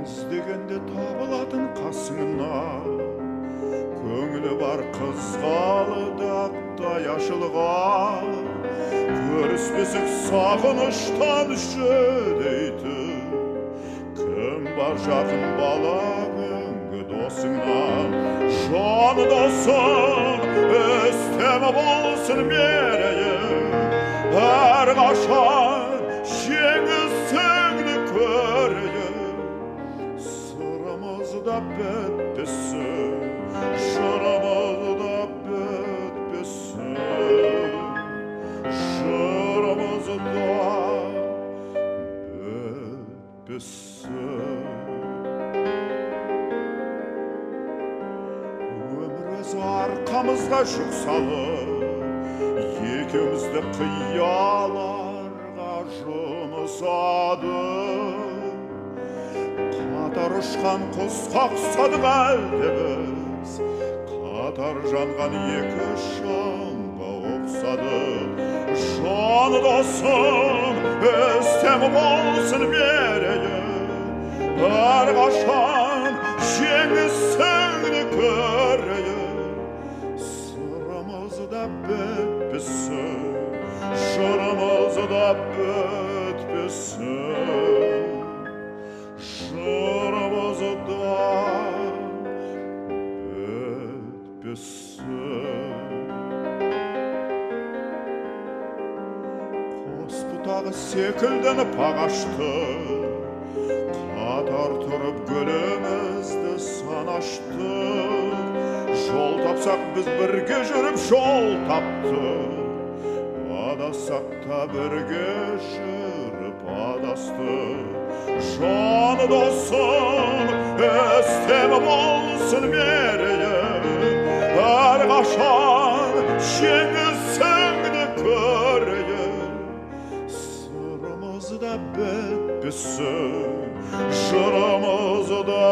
іздегенде табылатын қасыңна, көңілі бар қызғалды ақтай ашылған, көріспесек сағыныштан жүдейтін, кім бар жақын бала күнгі досыңнан? Жан досым, өстемі болсын мерейім, әрқашан жеңісіңді көрейім. Сырымызда бітпесін, жырымызда бітпесін, жырымызда бітпесін. Өмір өзі арқамызға жүк салып, екеумізді қияларға жұмсады. Қатар ұшқан құсқа ұқсадық әлде біз, қатар жанған екі шамға ұқсады. Жан досым, өстемі болсын мерейім, әрқашан жеңісіңді көрейім. Сырымызда бітпесін, жырымызда бітпесін, жырымызда бітпесін. Қос бұтағы секілденіп ағашты, қатар тұрып гүлімізді санаштық. Жол тапсақ біз бірге жүріп жол таптық, адассақ та бірге жүріп адастық. Жан досым, өстемі болсын мерейім, әрқашан жеңісіңді көрейім. Сырымызда бітпесін, жырымызда